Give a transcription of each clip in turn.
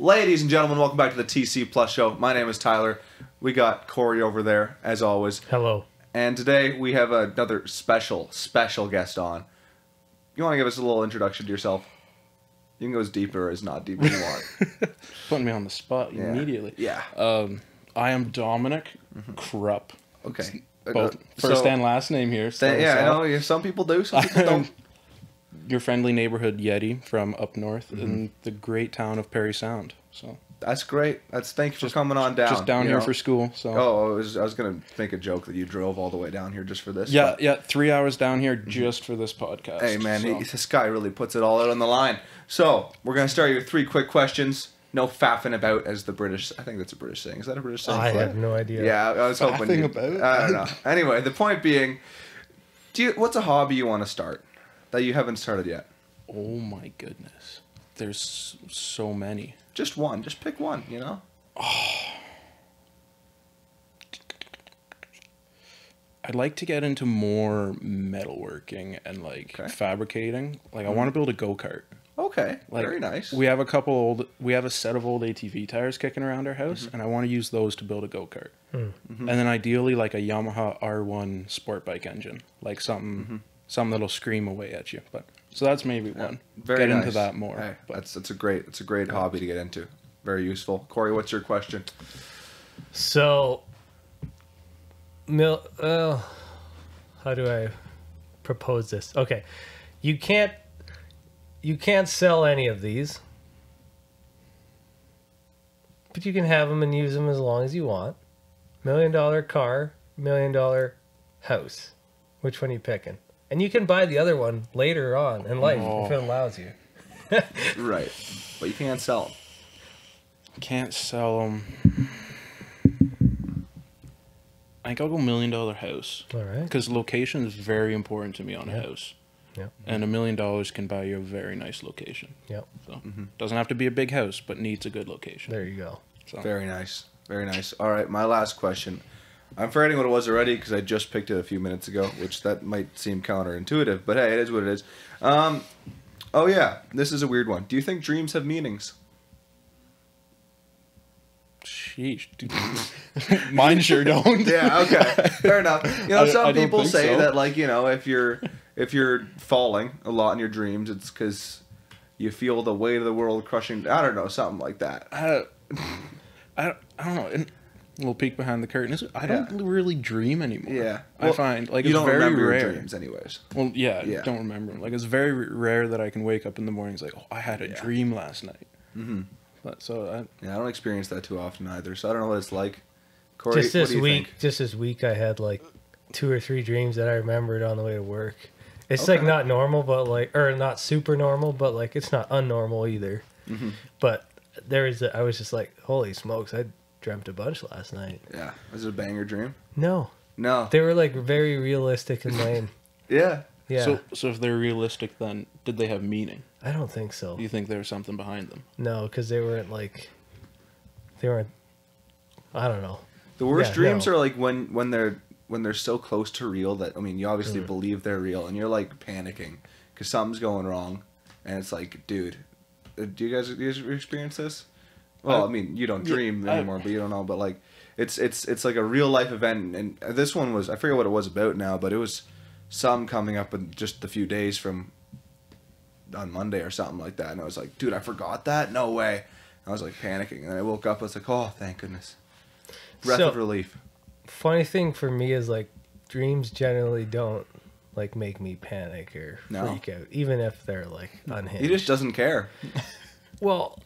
Ladies and gentlemen, welcome back to the TC Plus Show. My name is Tyler. We got Corey over there, as always. Hello. And today we have another special guest on. You want to give us a little introduction to yourself? You can go as deep or as not deep as you want. Putting me on the spot immediately. Yeah. I am Dominic Krupp. Okay. Both first and last name here. I know. Some people do, some people don't. Your friendly neighborhood Yeti from up north in the great town of Perry Sound. So that's great. Thank you for coming on down. Just down here for school. So I was gonna make a joke that you drove all the way down here just for this. Yeah, 3 hours down here just for this podcast. Hey man, this guy really puts it all out on the line. So we're gonna start you with 3 quick questions. No faffing about, as the British. I think that's a British saying. Is that a British saying? I have no idea. Yeah, I was hoping. Faffing about? I don't know. Anyway, the point being, what's a hobby you want to start that you haven't started yet? Oh my goodness, there's so many. Just one. Just pick one. You know. I'd like to get into more metalworking and fabricating. Like I want to build a go-kart. Okay, Like, very nice. We have a set of old ATV tires kicking around our house, and I want to use those to build a go-kart. And then ideally like a Yamaha R1 sport bike engine, like something that'll scream away at you. But so that's maybe one. Very get nice. into that more. Hey, but that's a great hobby to get into. Very useful. Corey, what's your question? So, how do I propose this? Okay, you can't sell any of these, but you can have them and use them as long as you want. $1 million car, $1 million house. Which one are you picking? And you can buy the other one later on in life if it allows you. Right, but you can't sell them. can't sell them. I think I'll go $1 million house. All right. Because location is very important to me on a house. Yep. And $1 million can buy you a very nice location. Yep. So doesn't have to be a big house, but needs a good location. There you go. So Very nice. Very nice. All right, my last question. I'm forgetting what it was already because I just picked it a few minutes ago, which that might seem counterintuitive, but hey, it is what it is. Oh yeah, this is a weird one. Do you think dreams have meanings? sheesh, dude. Mine sure don't. Yeah, okay. Fair enough. You know, I some don't people think say so. that, like, you know, if you're falling a lot in your dreams, it's because you feel the weight of the world crushing. I don't know, something like that. I don't know. And a little peek behind the curtain is I don't really dream anymore. Yeah. I find like you it's don't very remember rare. your dreams, anyways. Well, yeah, Yeah. I don't remember 'em. Like it's very rare that I can wake up in the morning and like, oh, I had a dream last night. Mm-hmm. But so Yeah, I don't experience that too often either, so I don't know what it's like. Corey, Just what this do you week, think? just this week, I had like 2 or 3 dreams that I remembered on the way to work. It's Okay. like not normal, but like, or not super normal, but like it's not unnormal either. Mm-hmm. But I was just like, holy smokes, I dreamt a bunch last night. Yeah. Was it a banger dream? No, No. they were like very realistic and lame. Yeah. Yeah, so if they're realistic, then did they have meaning? I don't think so. Do you think there was something behind them? No, because they weren't. I don't know. The worst Yeah, dreams no. are like when they're so close to real that, I mean, you obviously believe they're real and you're like panicking because something's going wrong, and it's like, dude, do you guys experience this? Well, I mean, you don't dream anymore, but you don't know. But like, it's like a real life event, and this one was, I forget what it was about now, but it was some coming up in just a few days from on Monday or something like that, and I was like, dude, I forgot that? No way. I was like panicking, and I woke up, I was like, oh, thank goodness. Breath of relief. Funny thing for me is like dreams generally don't like make me panic or No. freak out, even if they're like unhinged. He just doesn't care. Well,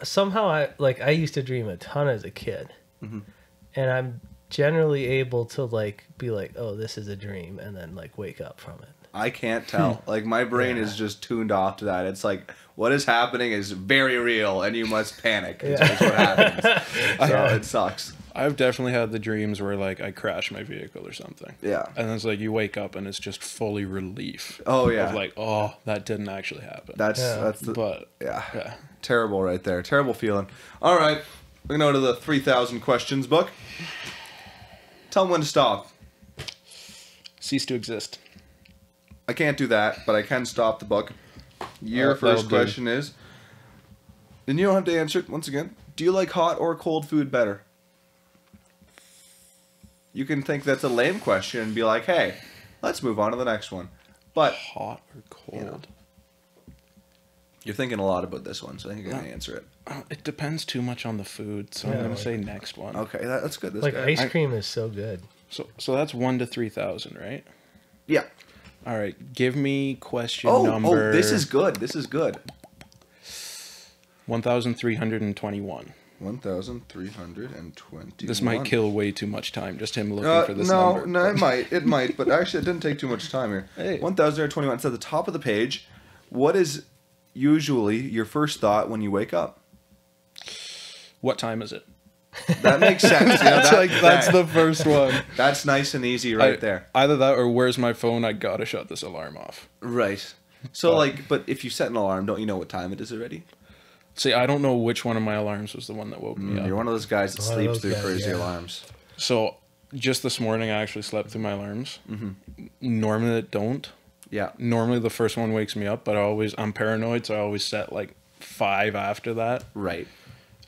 somehow I used to dream a ton as a kid, and I'm generally able to like be like, oh, this is a dream, and then like wake up from it. I can't tell. Like, my brain is just tuned off to that. It's like, what is happening is very real, and you must panic. Is what happens. So it sucks. I've definitely had the dreams where like I crash my vehicle or something. Yeah. And it's like you wake up and it's just fully relief. Oh, yeah. Of like, oh, that didn't actually happen. That's the But yeah. Terrible right there. Terrible feeling. All right, we're gonna go to the 3,000 questions book. Tell them when to stop. cease to exist. I can't do that, but I can stop the book. Your That'll first do. question is, And you don't have to answer it once again. Do you like hot or cold food better? You can think that's a lame question and be like, hey, let's move on to the next one. But Hot or cold? You're thinking a lot about this one, so I think you're going to answer it. It depends too much on the food, so I'm going to say next one. Okay, that's good. That's Like good. ice cream is so good. So that's 1 to 3,000, right? Yeah. All right. Give me question number. Oh, this is good. This is good. 1,321. 1,320. This might kill way too much time. Just him looking for this number. No, it might. It might. But actually, it didn't take too much time here. Hey. 1,021. It's at the top of the page. What is usually your first thought when you wake up? What time is it? That makes sense. Yeah, That's the first one. That's nice and easy right there. Either that or where's my phone? I gotta shut this alarm off. Right. So, but if you set an alarm, don't you know what time it is already? See, I don't know which one of my alarms was the one that woke me up. You're one of those guys that One of sleeps those through guys, crazy yeah. alarms. So, just this morning, I actually slept through my alarms. Normally, it don't. Yeah. Normally, the first one wakes me up, but I'm paranoid, so I always set like 5 after that. Right.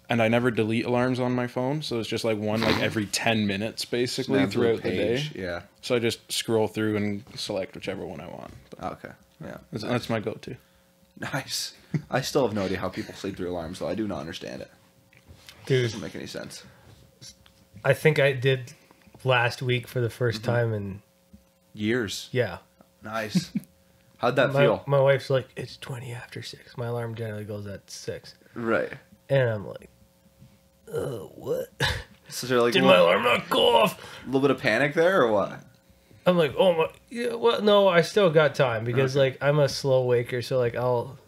And I never delete alarms on my phone, so it's just like one like every 10 minutes basically Snap through a throughout the day. page, yeah. So I just scroll through and select whichever one I want. But Okay. Yeah. that's my go-to. Nice. I still have no idea how people sleep through alarms, so I do not understand it. It Dude, doesn't make any sense. I think I did last week for the first Mm-hmm. time, and Years. yeah. Nice. How'd that feel? My wife's like, it's 20 after 6. My alarm generally goes at 6. Right. And I'm like, what? So they're like Did a my alarm not go off? little bit of panic there, or what? I'm like, oh my, yeah, well, no, I still got time because like I'm a slow waker, so like I'll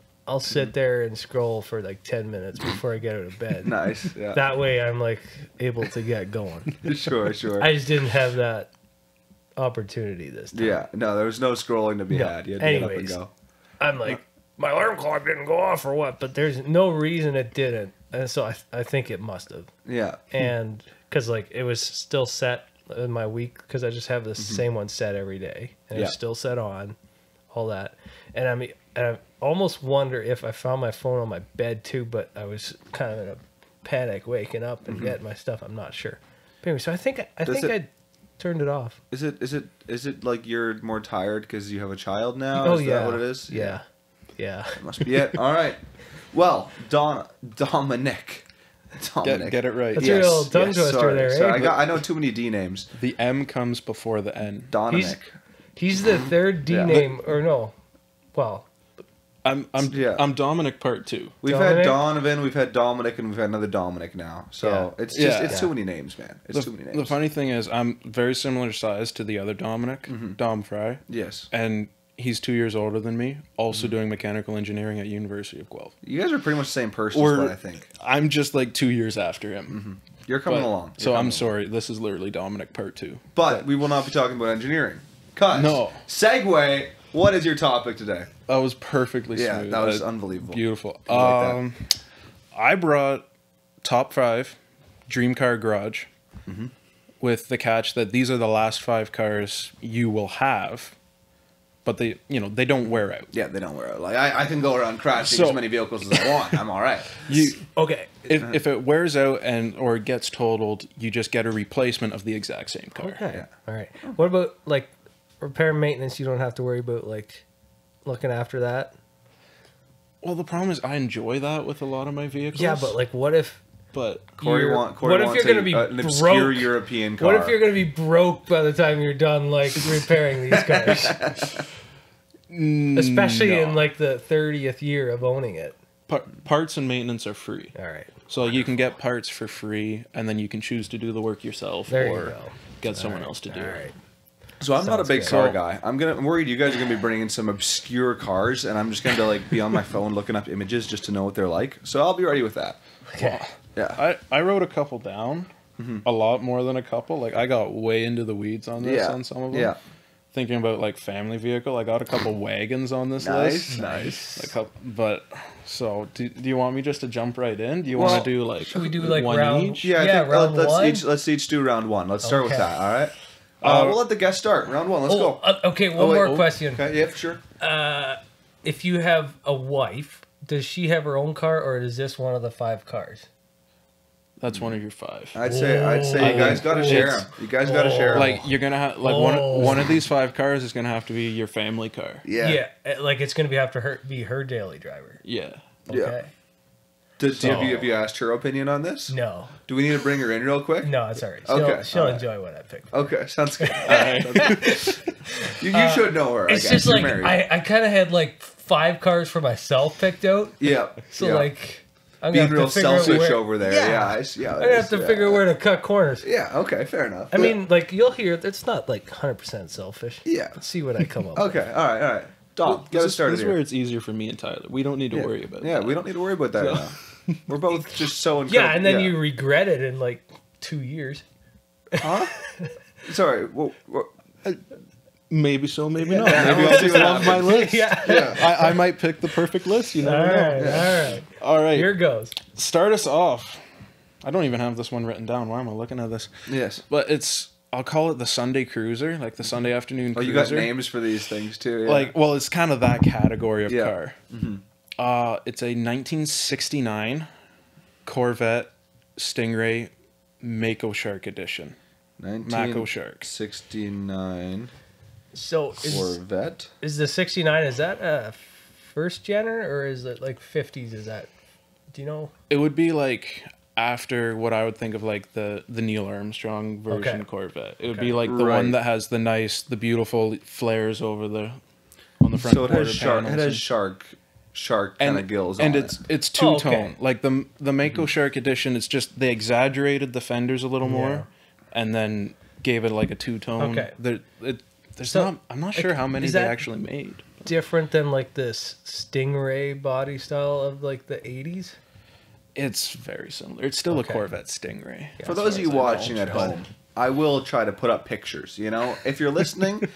sit there and scroll for like 10 minutes before I get out of bed. Nice. Yeah. That way I'm like able to get going. Sure. I just didn't have that opportunity this time. Yeah. No, there was no scrolling to be No. had. You had to get up and Anyways. go. I'm like, my alarm clock didn't go off or what, but there's no reason it didn't. And so I think it must have. Yeah. And because like it was still set in my week because I just have the same one set every day and Yeah. it's still set on all that. And I almost wonder if I found my phone on my bed too, but I was kind of in a panic waking up and getting my stuff. I'm not sure. But anyway, so I think I turned it off. Is it like you're more tired because you have a child now? Oh, Is yeah. that what it is? Yeah. That must be it. All right. Well, Dominic. Get it right. That's your little tongue twister sorry, there, eh? sorry. I know too many D names. The M comes before the N. Dominic. He's the third D Yeah. name, or no? Well, I'm Dominic part 2. We've Dominic? had Donovan, we've had Dominic, and we've had another Dominic now. So Yeah. it's just Yeah. it's too many names, man. It's too many names. The funny thing is, I'm very similar size to the other Dominic, Dom Fry, Yes. and he's 2 years older than me, also doing mechanical engineering at University of Guelph. You guys are pretty much the same person, Or- is what I think. I'm just like 2 years after him. You're coming But- along. So You're I'm coming sorry, this is literally Dominic part 2. along. But we will not be talking about engineering. Cut. No. Segue. What is your topic today? That was perfectly Yeah, smooth. that was unbelievable. Beautiful. I like I brought top 5 Dream Car Garage with the catch that these are the last 5 cars you will have, but they don't wear out. Yeah, they don't wear it. Like I can go around crashing So- as many vehicles as I want. I'm all right. okay. If it wears out or it gets totaled, you just get a replacement of the exact same car. Okay. Yeah. All right. What about like repair and maintenance? You don't have to worry about like looking after that. Well, the problem is I enjoy that with a lot of my vehicles. Yeah, but like, what if? but Corey What wants if you're gonna be an obscure broke? European car. What if you're gonna be broke by the time you're done like repairing these cars? Especially in like the 30th year of owning it. parts and maintenance are free. All right. So you can get parts for free, and then you can choose to do the work yourself There you or go. get someone else to do All it. right. So I'm not a Sounds big good. car guy. I'm worried you guys are gonna be bringing some obscure cars, and I'm just gonna like be on my phone looking up images just to know what they're like. So I'll be ready with that. Okay. Yeah. I wrote a couple down, a lot more than a couple. Like I got way into the weeds on this Yeah. on some of them. Yeah. Thinking about like family vehicle, I got a couple wagons on this list. Nice. So do you want me just to jump right in? Do you Well, want to do like should we do, like, one round- each? Yeah, I Yeah, think round one? let's each do round one. Let's start with Okay. that. All right. We'll let the guest start. Round one. Let's go. Okay, one wait. more question. Okay. Yeah, for sure. If you have a wife, does she have her own car, or is this one of the 5 cars? That's one of your 5. I'd say you guys got to share them. You guys got to share them. Like you're gonna have one of these 5 cars is gonna have to be your family car. Yeah. Like it's gonna have to be her daily driver. Yeah. Okay. Have you asked her opinion on this? No. Do we need to bring her in real quick? No, it's alright. She'll enjoy what I picked. Okay, sounds good. You should know her. It's just like I kind of had like 5 cars for myself picked out. Yeah. So like. I'm being real selfish over there. Yeah, I'm gonna have to figure where to cut corners. Yeah, okay, fair enough. I mean, like you'll hear it's not like 100% selfish. Yeah. Let's see what I come up. Okay, all right. Dom, get us started. This is where it's easier for me and Tyler. We don't need to worry about that. Yeah, we don't need to worry about that now. We're both just so incredible. Yeah, and then you regret it in like 2 years. Huh? Sorry. Maybe so, maybe not. Maybe I'll just love my list. Yeah. I might pick the perfect list. You never know. All right. Here goes. Start us off. I don't even have this one written down. Why am I looking at this? Yes. But I'll call it the Sunday Cruiser, like the Sunday afternoon cruiser. You got names for these things too. Yeah. Like, well, it's kind of that category of car. Mm-hmm. It's a 1969 Corvette Stingray Mako Shark Edition. Mako Shark. 69. So Corvette. Is the 69, is that a first gener or is it like 50s? Is that, do you know? It would be like after what I would think of like the Neil Armstrong version Corvette. It would be like the one that has the beautiful flares on the front. So it has shark kind of gills and on it's two-tone. Like the Mako Shark Edition, it's just they exaggerated the fenders a little more and then gave it like a two-tone. Okay. I'm not sure how many they actually made. Different than like this Stingray body style of like the 80s? It's very similar. It's still a Corvette Stingray. For those of you watching at home, I will try to put up pictures, you know? If you're listening,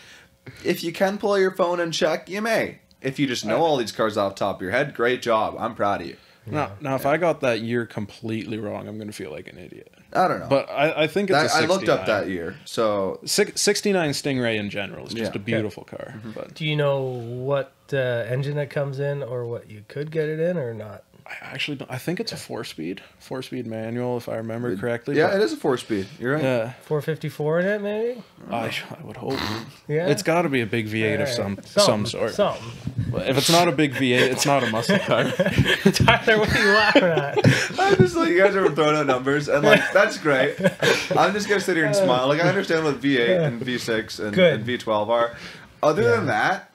if you can pull your phone and check, you may. If you just know all these cars off the top of your head, great job. I'm proud of you. Now, if I got that year completely wrong, I'm going to feel like an idiot. I don't know. But I think it's a 69. I looked up that year. So 69 Stingray in general is just a beautiful car. Mm-hmm. But do you know what engine it comes in or what you could get it in or not? I actually don't. I think it's a 4-speed manual, if I remember correctly. Yeah, it is a 4-speed. You're right. Yeah. 454 in it, maybe? I would hope. Yeah. It's got to be a big V8 of some sort. Something. But if it's not a big V8, it's not a muscle car. Tyler, what are you laughing at? I'm just like, you guys are throwing out numbers, and like, that's great. I'm just going to sit here and smile. Like, I understand what V8 and V6 and V12 are. Other than that,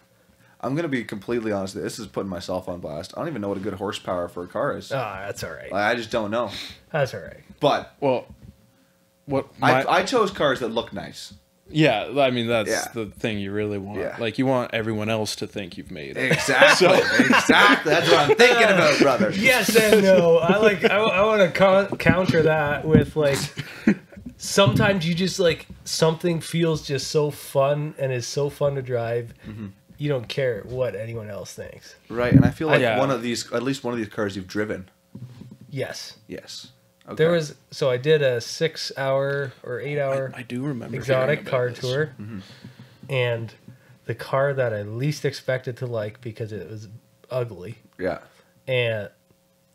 I'm going to be completely honest. This is putting myself on blast. I don't even know what a good horsepower for a car is. Oh, that's all right. Like, I just don't know. That's all right. But I chose cars that look nice. Yeah, I mean, that's the thing you really want. Yeah. Like, you want everyone else to think you've made it. Exactly. Exactly. That's what I'm thinking about, brother. Yes and no. I want to counter that with, like, sometimes you just, like, something feels just so fun and is so fun to drive. Mm-hmm. You don't care what anyone else thinks. Right, and I feel like at least one of these cars you've driven. Yes. Yes. Okay. I did a 6-hour or 8-hour I do remember exotic car tour. Mm-hmm. And the car that I least expected to like because it was ugly. Yeah. And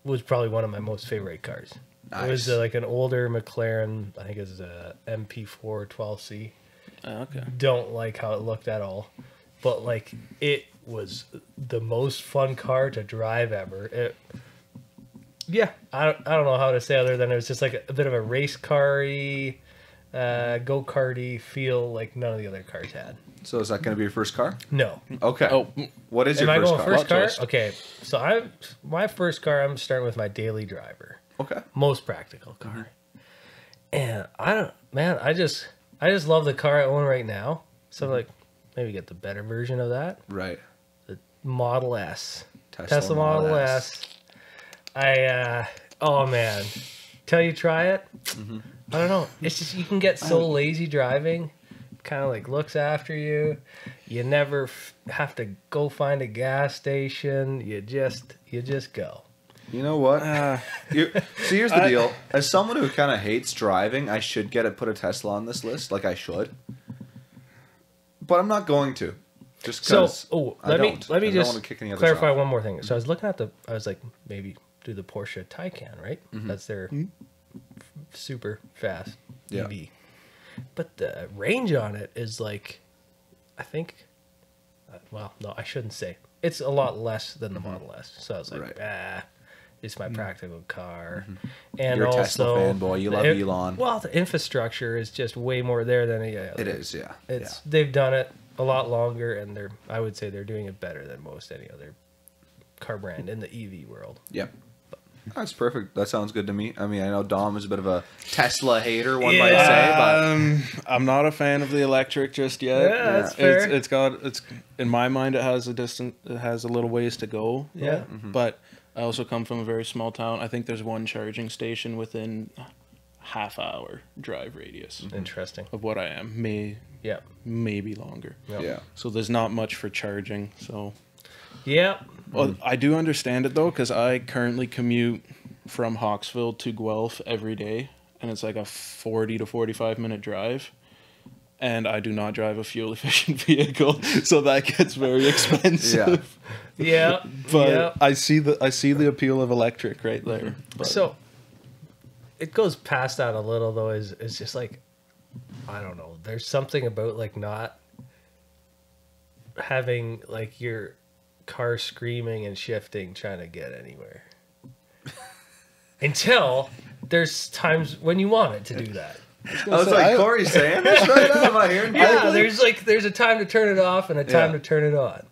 was probably one of my most favorite cars. Nice. It was like an older McLaren, I think it was a MP4 12C. Okay. Don't like how it looked at all. But, like, it was the most fun car to drive ever. I don't know how to say other than it was just like a bit of a race car-y, go-karty feel like none of the other cars had. So is that going to be your first car? No. Okay. Oh, what is your first car? Am I going first car? Twist. Okay. So my first car, I'm starting with my daily driver. Okay. Most practical car. And I just love the car I own right now. So like, maybe get the better version of that. Right. The Model S. Tesla Model S. Oh man. Till you try it, I don't know. It's just, you can get so lazy driving. Kind of like looks after you. You never have to go find a gas station. You just go. You know what? So here's the deal. As someone who kind of hates driving, I should put a Tesla on this list. Like I should. But I'm not going to. Just So, because let me I don't just wanna kick any others clarify off. one more thing. So I was looking at I was like, maybe do the Porsche Taycan, right? That's their super fast Yeah. EV. But the range on it is like, I think, well, no, I shouldn't say. It's a lot less than the Model S. So I was like, Right. it's my practical car. And You're a also, Tesla fanboy. You love Elon. Well, the infrastructure is just way more there than any other. It is, yeah. They've done it a lot longer, and I would say they're doing it better than most any other car brand in the EV world. Yep. That's perfect. That sounds good to me. I mean, I know Dom is a bit of a Tesla hater, one might say, but I'm not a fan of the electric just yet. Yeah, that's fair. It's in my mind it has a little ways to go. Yeah. But I also come from a very small town. I think there's one charging station within half-hour drive radius Interesting. of what I am. Yeah. Maybe longer. Yep. yeah. So there's not much for charging. So Yep. well, I do understand it though, because I currently commute from Hawksville to Guelph every day, and it's like a 40 to 45-minute drive. And I do not drive a fuel efficient vehicle, so that gets very expensive. Yeah. But yeah. I see the appeal of electric right there. But So it goes past that a little though. Is just like, I don't know. There's something about like not having like your car screaming and shifting trying to get anywhere until there's times when you want it to do that. I was like, Corey's saying this right now? Am I hearing Yeah, correctly? there's a time to turn it off and a time Yeah. to turn it on.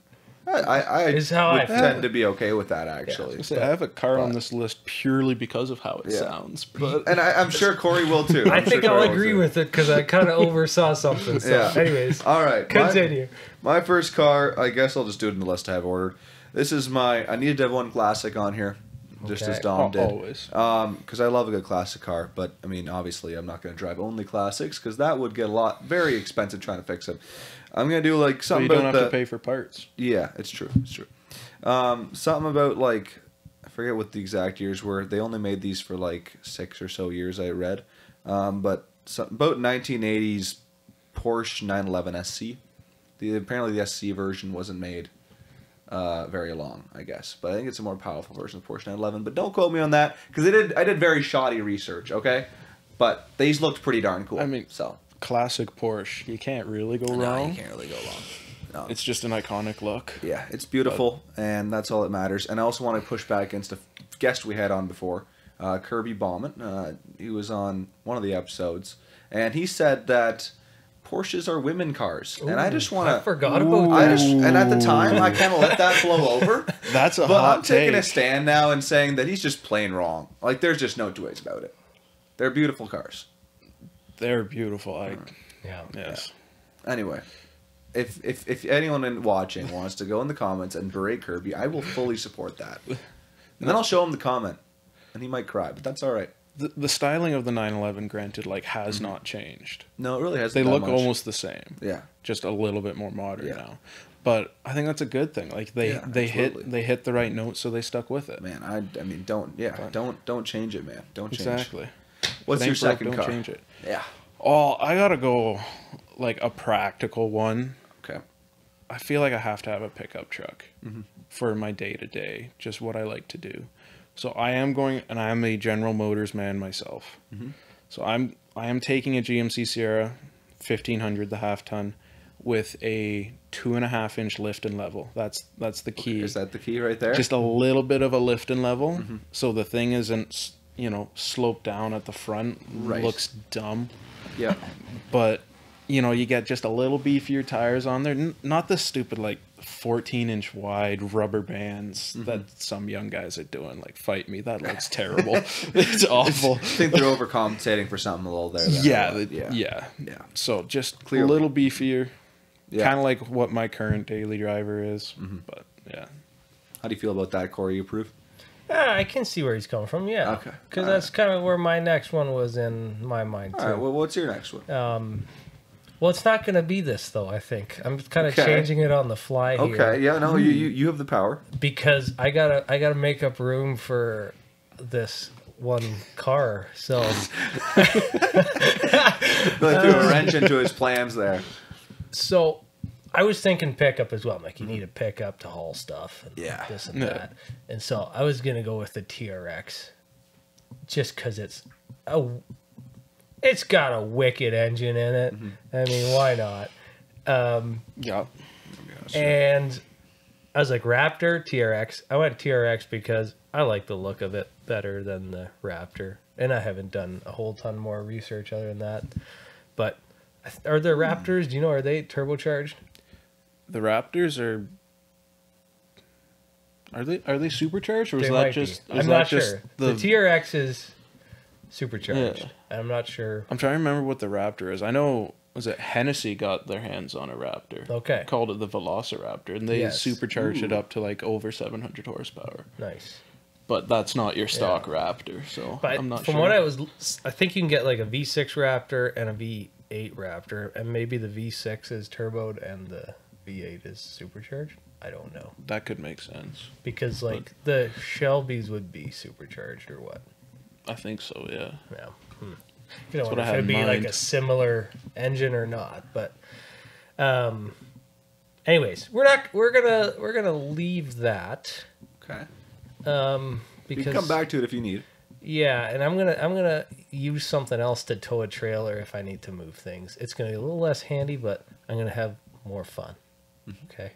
I Is how would I feel. tend to be okay with that, actually. I have a car on this list purely because of how it Yeah. sounds. But And I'm sure Corey will too. I I'm think sure I'll Corey will agree too. with it because I kind of oversaw something. So, Yeah. anyways, All right. continue. My first car, I guess I'll just do it in the list I have ordered. This is I needed to have one classic on here, just Okay. as Dom did. always. Because I love a good classic car, but I mean, obviously, I'm not going to drive only classics because that would get very expensive trying to fix it. I'm going to do like But something you don't about have to pay for parts. Yeah, it's true. It's true. Something about like I forget what the exact years were. They only made these for like 6 or so years. I read, but about 1980s Porsche 911 SC. Apparently the SC version wasn't made very long, I guess. But I think it's a more powerful version of Porsche 911. But don't quote me on that because I did very shoddy research. Okay, but these looked pretty darn cool. I mean, so Classic Porsche. You can't really go no, wrong. you can't really go wrong. No. It's just an iconic look. Yeah, it's beautiful, and that's all that matters. And I also want to push back against a guest we had on before, Kirby Bauman. He was on one of the episodes, and he said that Porsches are women cars. And I just want to... I forgot about that. And at the time, I kind of let that blow over. That's a But hot I'm taking a take. stand now and saying that he's just plain wrong. Like, there's just no two ways about it. They're beautiful cars. They're beautiful. Yeah. Yes. Anyway, if anyone watching wants to go in the comments and berate Kirby, I will fully support that. And then I'll show him the comment, and he might cry, but that's all right. The styling of the 911, granted, has not changed. No, it really hasn't. They that look much. almost the same. Yeah. Just a little bit more modern Yeah. now. But I think that's a good thing. Like they absolutely. hit the right note, so they stuck with it. Man, I mean, don't change it, man. Don't change. Exactly. What's If it your ain't broke, second don't car? change it. Yeah. Oh, I gotta go like a practical one. Okay. I feel like I have to have a pickup truck Mm-hmm. for my day to day, just what I like to do. So I am going, and I am a General Motors man myself. Mm-hmm. So I am taking a GMC Sierra 1500, the half ton, with a 2.5-inch lift and level. That's the key. Is that the key right there? Just a little bit of a lift and level, Mm-hmm. so the thing isn't sloped down at the front. Right. Looks dumb. yeah. But you get just a little beefier tires on there. Not the stupid 14-inch wide rubber bands Mm-hmm. that some young guys are doing. Like, fight me, that looks terrible. It's awful. I think they're overcompensating for something a little there. then. Yeah. Yeah. So just Clearly. a little beefier. Yeah. Kind of like what my current daily driver is. Mm-hmm. But yeah. How do you feel about that, Corey? You approve? I can see where he's coming from. Yeah. Okay. Because All that's kind of where my next one was in my mind too. All right. Well, what's your next one? Well, it's not going to be this though. I think I'm kind of Okay. changing it on the fly here. Okay. Yeah. No. You have the power. Because I gotta make up room for this one car. So Really threw a wrench into his plans there. so I was thinking pickup as well. I'm like, you need a pickup to haul stuff. And Yeah. this and Yeah. that. And so I was gonna go with the TRX, just because it's got a wicked engine in it. I mean, why not? Yeah. And I was like, Raptor, TRX. I went TRX because I like the look of it better than the Raptor. And I haven't done a whole ton more research other than that. But are there Raptors? Do you know, are they turbocharged? The Raptors are they supercharged, or is They that might just? be. Is I'm that not just sure. The, The TRX is supercharged. Yeah. I'm not sure. I'm trying to remember what the Raptor is. I know, was it Hennessy got their hands on a Raptor? Okay. Called it the Velociraptor, and they Yes. supercharged it up to like over 700 horsepower. Nice. But that's not your stock Yeah. Raptor, so But I'm not from sure. what I think you can get like a V6 Raptor and a V8 Raptor, and maybe the V6 is turboed and the V8 is supercharged. I don't know, That could make sense. because like the Shelbys would be supercharged or what? I think so, yeah. Yeah. You know, what I if had it'd in be like mind. a similar engine or not, but anyways, we're gonna leave that Okay. because You can come back to it if you need. yeah, and I'm gonna use something else to tow a trailer if I need to move things. It's gonna be a little less handy, but I'm gonna have more fun. Okay.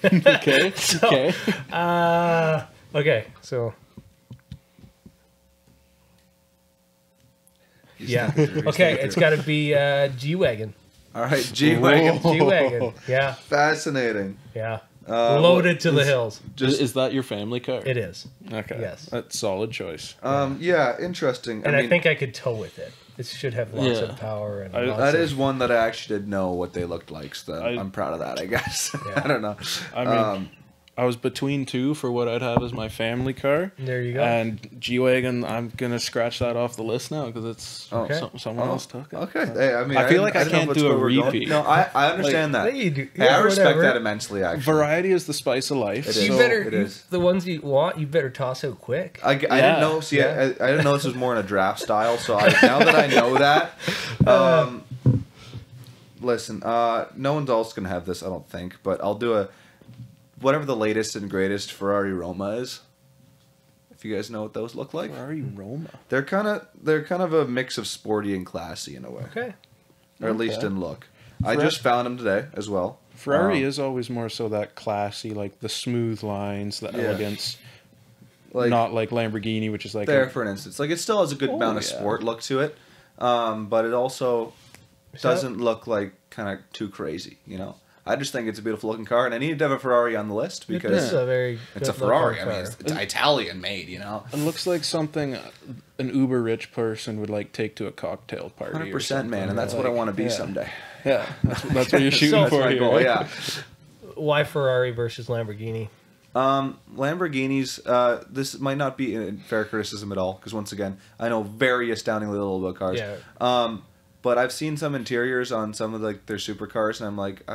Okay. So, okay. Okay. So yeah. Okay. It's got to be G-Wagon. All right, G-Wagon. G-Wagon. Yeah. Fascinating. Yeah. Uh, Loaded to the hills. Just Is that your family car? It is. Okay. Yes. That's solid choice. yeah, interesting. And I I mean, think I could tow with it. It should have lots Yeah. of power and I- lots that of, is one that I actually did know what they looked like, so I'm proud of that, I guess. Yeah. I don't know. I mean, I was between two for what I'd have as my family car. There you go. And G-Wagon, I'm going to scratch that off the list now because it's Okay. someone else took it. Okay. Hey, I mean, I feel like didn't I know can't if it's do a where we're going. repeat. No, I understand that. Hey, you do- Hey, I respect whatever. that immensely, actually. Variety is the spice of life. It You is. so- better it you- is. the ones you want. You better toss out quick. I didn't know. See, I didn't know this was more in a draft style. So now that I know that, listen, no one else can have this, I don't think. But I'll do whatever the latest and greatest Ferrari Roma is. If you guys know what those look like, Ferrari Roma. they're kind of a mix of sporty and classy in a way, Okay. or at least Okay. in look. I Fer- just found them today as well. Ferrari is always more so that classy, like the smooth lines, the Yeah. elegance. like Not like Lamborghini, which is like there, for an instance. Like it still has a good amount of yeah. sport look to it, but it also doesn't look like kind of too crazy. You know, I just think it's a beautiful looking car, and I needed to have a Ferrari on the list This because is a very it's a good-looking Ferrari. I car. mean, it's Italian made. You know, It looks like something an uber rich person would like take to a cocktail party. 100%, man, and that's what I want to be someday. Yeah, that's what you're shooting So- That's for my here. goal. right? Yeah. Why Ferrari versus Lamborghini? Lamborghinis. This might not be a fair criticism at all because once again, I know very astoundingly little about cars. Yeah. But I've seen some interiors on some of their supercars, and I'm like,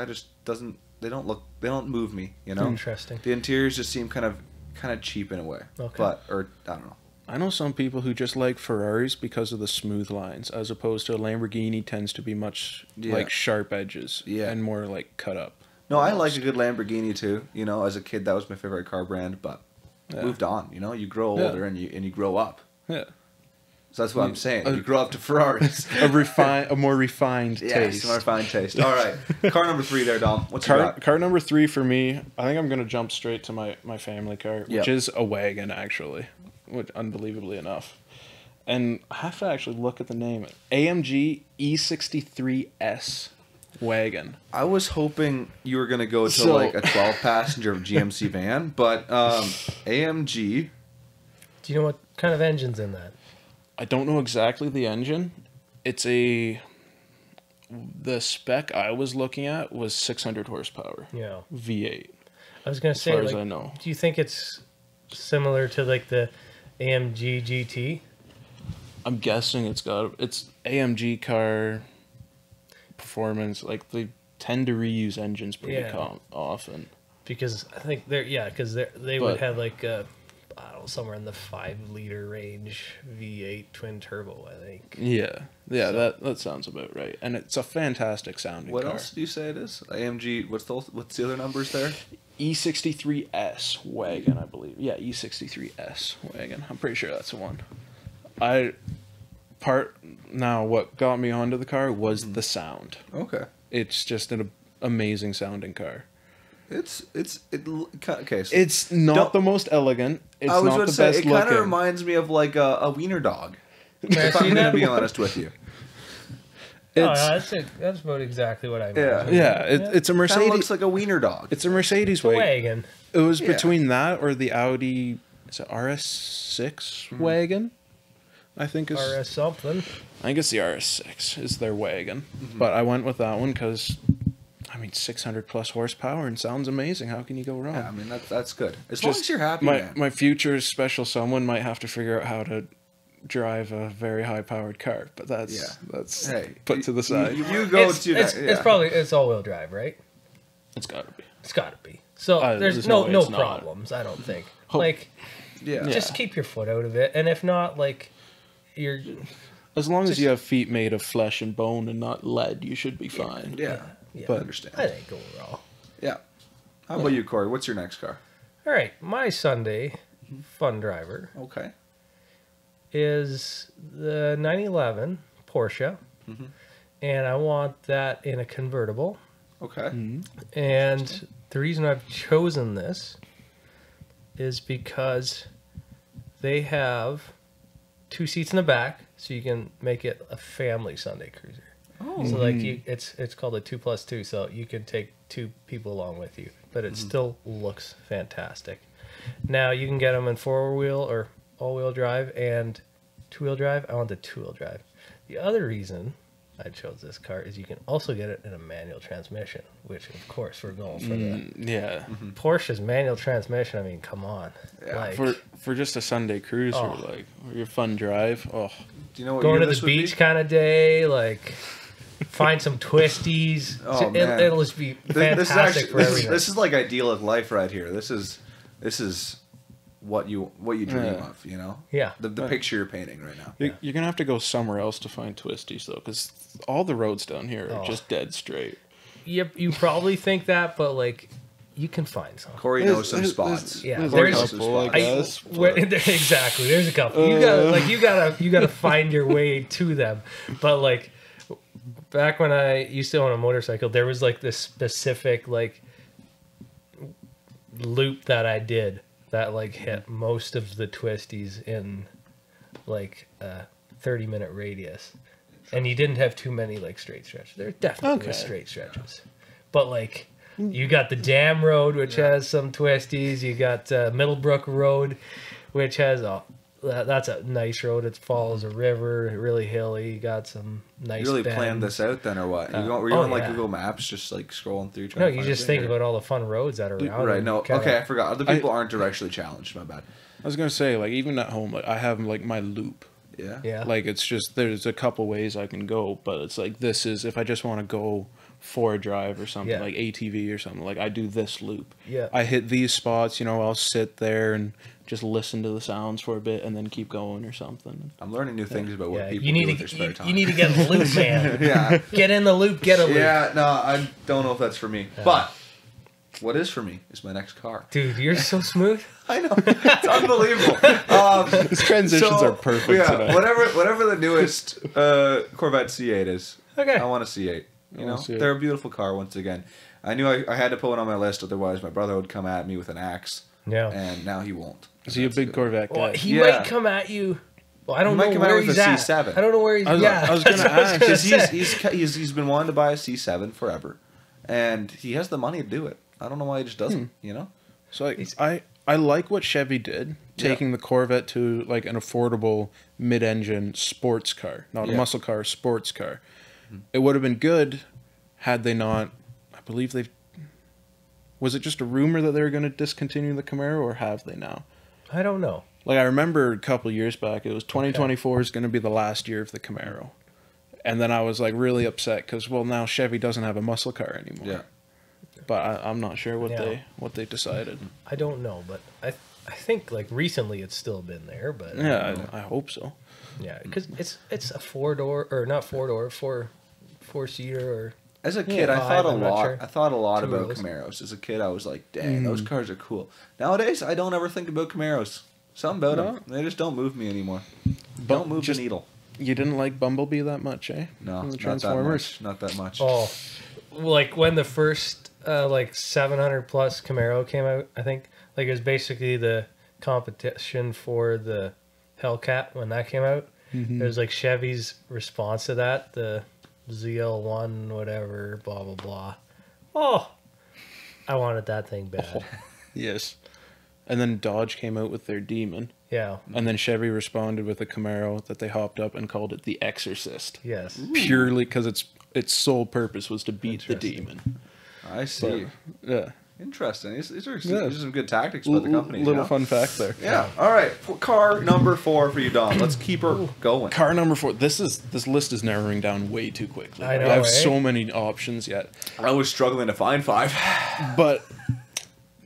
they don't move me. You know, Interesting. the interiors just seem kind of cheap in a way. Okay. Or I don't know. I know some people who just like Ferraris because of the smooth lines, as opposed to a Lamborghini tends to be much Yeah. like sharp edges Yeah. and more like cut up. No, I like a good Lamborghini too. You know, as a kid, that was my favorite car brand. But Yeah. moved on. You know, you grow Yeah. older and you grow up. Yeah, So that's what I'm saying. You grow up to Ferraris. a more refined Yes, taste. more fine taste. All right, car number 3 there, Dom. What's you got? Car number 3 for me, I think I'm gonna jump straight to my family car, which Yep. is a wagon actually, which unbelievably enough. And I have to actually look at the name. AMG E63S wagon. I was hoping you were gonna go to So- like a 12-passenger GMC van, but AMG. Do you know what kind of engine's in that? I don't know exactly the engine. The spec I was looking at was 600 horsepower. You know, V8. I was gonna say, far as like, I know. do you think it's similar to like the AMG GT? I'm guessing it's AMG car performance. Like they tend to reuse engines pretty Yeah. often. Because I think they would But- have like I don't know, somewhere in the 5-liter range, V8 twin turbo, I think. Yeah, that sounds about right. And it's a fantastic sounding What car. else do you say it is? AMG. What's the other numbers there? E63S wagon, I believe. Yeah, E63S wagon. I'm pretty sure that's the one. What got me onto the car was the sound. Okay. It's just an amazing sounding car. Okay. So It's not the most elegant. It's I was not going the to say best it kind looking. of reminds me of like a wiener dog. If I've I'm seen going that. to be honest with you. That's about exactly what I meant. Yeah, it's a Kind Mercedes. of looks like a wiener dog. It's a Mercedes The wagon. wagon. It was Yeah. between that or the Audi. Is it RS6 wagon? I think is. RS something. I think it's the RS6 is their wagon, but I went with that one because, 600 plus horsepower and sounds amazing. How can you go wrong? Yeah, I mean that's good. As long as you're happy, man. My future special someone might have to figure out how to drive a very high powered car, but that's Hey, put to the side. You go to that. It's probably all-wheel drive, right? It's got to be. It's got to be. So there's there's no no way it's not. problems, I don't think. Hope- Like, Yeah. just keep your foot out of it, and if not, like, you're As long as you have feet made of flesh and bone and not lead, you should be fine. Yeah. yeah, But- I understand. I think go wrong. Yeah. How about you, Corey? What's your next car? All right, my Sunday fun driver Okay. is the 911 Porsche, and I want that in a convertible. Okay. Mm-hmm. And the reason I've chosen this is because they have 2 seats in the back, so you can make it a family Sunday cruiser. Oh. So like it's called a 2+2, so you can take 2 people along with you, but it still looks fantastic. Now you can get them in 4-wheel or all-wheel drive and 2-wheel drive. I want the 2-wheel drive. The other reason I chose this car is you can also get it in a manual transmission, which of course we're going for the Yeah. Porsche's manual transmission. I mean, come on. Yeah. Like, For just a Sunday cruise or your fun drive. Oh, Do you know what going year to this the would be? beach kind of day, like find some twisties. Oh, man. It'll just be This is fantastic actually for this everything. is like idyllic life right here. This is what you dream Yeah. of, you know? Yeah. The picture you're painting right now. you're gonna have to go somewhere else to find twisties though, because all the roads down here are Oh. just dead straight. You probably think that, but like you can find some. Corey knows some spots. Yeah, There's there's- a couple, I guess. Exactly. There's a couple. You gotta find your way to them. But like back when I used to own a motorcycle, there was like this specific like loop that I did that like hit most of the twisties in like a 30-minute radius. And you didn't have too many like straight stretches. There definitely was Okay. straight stretches. But like you got the Dam Road, which has some twisties. You got Middlebrook Road, which has that's a nice road. It follows a river, really hilly. You got some nice. You really bends. planned this out then, or what? Were you on like yeah. Google Maps, just like scrolling through? No, Trying to you find just it, think or- about all the fun roads that are around. Right. and No. you kinda- Okay, I forgot. Other people aren't directly challenged. My bad. I was gonna say, like, even at home, like I have like my loop. Yeah. Yeah. Like it's just there's a couple ways I can go, but it's like this is if I just want to go for a drive or something Yeah. like ATV or something, like I do this loop. Yeah. I hit these spots, I'll sit there and just listen to the sounds for a bit and then keep going or something. I'm learning new things about what Yeah, people you need do to with their spare time. you need to get in the loop, man. Yeah. Get in the loop. Get a loop. Yeah. No, I don't know if that's for me. But what is for me is my next car. Dude, you're so smooth. I know. It's unbelievable. These transitions are perfect Yeah, today. whatever the newest Corvette C8 is. Okay. I want a C8. You know, see it. they're a beautiful car. Once again, I knew I had to put one on my list, otherwise my brother would come at me with an axe. Yeah. And now he won't. Is he a That's big good. Corvette guy? Well, he Yeah. might come at you. Well, I don't He know might come at where with he's a at. C7. I don't know where he's. I was yeah, gonna that's what ask, gonna Because say. he's been wanting to buy a C7 forever, and he has the money to do it. I don't know why he just doesn't. You know. So I like what Chevy did, taking the Corvette to like an affordable mid-engine sports car, not a Yeah. muscle car, sports car. It would have been good had they not. I believe they've. Was it just a rumor that they were going to discontinue the Camaro, or have they now? I don't know. Like I remember a couple of years back, it was 2024 is going to be the last year of the Camaro, and then I was like really upset because now Chevy doesn't have a muscle car anymore. Yeah. But I'm not sure what Yeah. they decided. I don't know, but I I think like recently it's still been there, but Yeah, I hope so. yeah, because it's a 4-door or not 4-door, four-seater or As a kid, Yeah, I thought a I'm not lot. sure. I thought a lot Two about rows. Camaros. As a kid, I was like, "Dang, those cars are cool." Nowadays, I don't ever think about Camaros. Something about them, they just don't move me anymore. Don't move just- the needle. You didn't like Bumblebee that much, eh? No, From the not that Transformers. much. Not that much. oh, like when the first like 700 plus Camaro came out, I think like it was basically the competition for the Hellcat when that came out. It was like Chevy's response to that, the ZL1 whatever, blah blah blah. Oh, I wanted that thing bad. Yes. And then Dodge came out with their Demon. Yeah. And then Chevy responded with a Camaro that they hopped up and called it the Exorcist. Yes. Purely because its sole purpose was to beat the Interesting. demon. I see. Yeah. Interesting. These are Yeah. some good tactics by the company. you Little know? fun fact there. Yeah. All right. Car number 4 for you, Dom. Let's keep her going. Car number 4. This list is narrowing down way too quickly. I know, have eh? so many options yet. I was struggling to find 5. But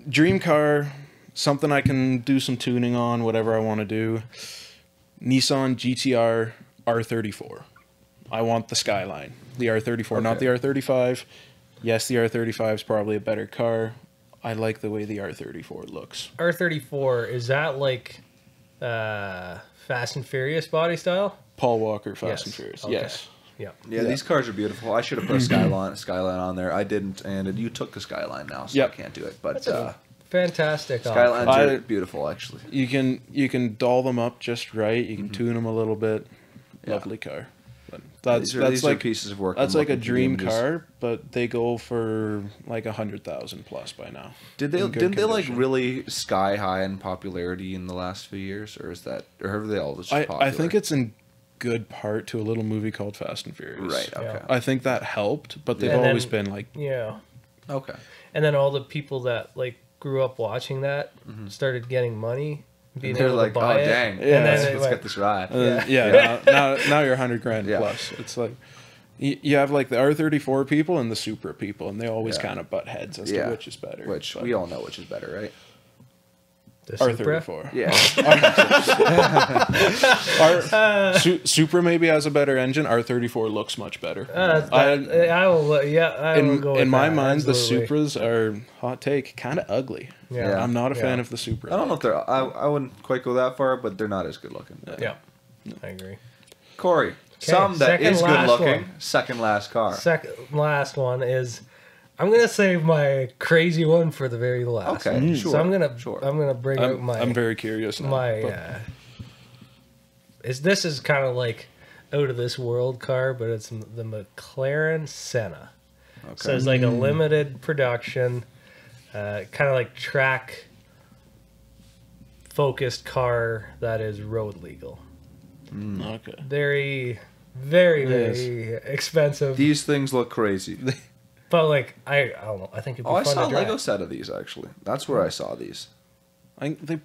dream car, something I can do some tuning on, whatever I want to do. Nissan GTR R34. I want the Skyline, the R34, not the Okay. R35. Yes, the R35 is probably a better car. I like the way the R34 looks. R34, is that like Fast and Furious body style? Paul Walker, Fast Yes. and Furious. Okay. Yes. Yeah. Yeah, these cars are beautiful. I should have put a Skyline on there. I didn't, and you took the Skyline now, so Yep. I can't do it. But That's a fantastic Skylines I- are beautiful, actually. You can doll them up just right. You can tune them a little bit. Yeah. Lovely car. But that's These are like pieces of work. that's I'm like a looking for the dream images. car, but they go for like 100,000 plus by now. Did they in good didn't they like condition. really sky high in popularity in the last few years, or have they always just I popular? think it's in good part to a little movie called Fast and Furious. right. Yeah. Okay. I think that helped, but they've And then- always been like Yeah. Okay. And then all the people that like grew up watching that started getting money, being They're able like, to oh buy it. dang, Yeah. And then let's it went- get this ride. now you're 100 grand Yeah. plus. It's like you have like the R34 people and the Supra people, and they always Yeah. kind of butt heads as Yeah. to which is better. Which but we all know which is better, right? The Supra? R34. Yeah. Supra maybe has a better engine. R34 looks much better. I will. Yeah, I will go. With In my that, mind, absolutely. the Supras are hot take, kind of ugly. Yeah. I'm not a fan Yeah. of the Supra. I don't know if they're. I wouldn't quite go that far, but they're not as good looking. Yeah, I agree. Corey, some that second is good last looking. one. Second last car. Second last one is. I'm gonna save my crazy one for the very last. Okay, one. sure, So I'm gonna sure. bring out my. I'm very curious now. my. but- This is kind of like out of this world car, but it's the McLaren Senna. So it's like a limited production, kind of like track focused car that is road legal. Okay. Very, very, Yes. very expensive. These things look crazy. But like I don't know. I think it'd be Oh, I fun saw a to drive. Lego set of these actually. That's where I saw these. I think they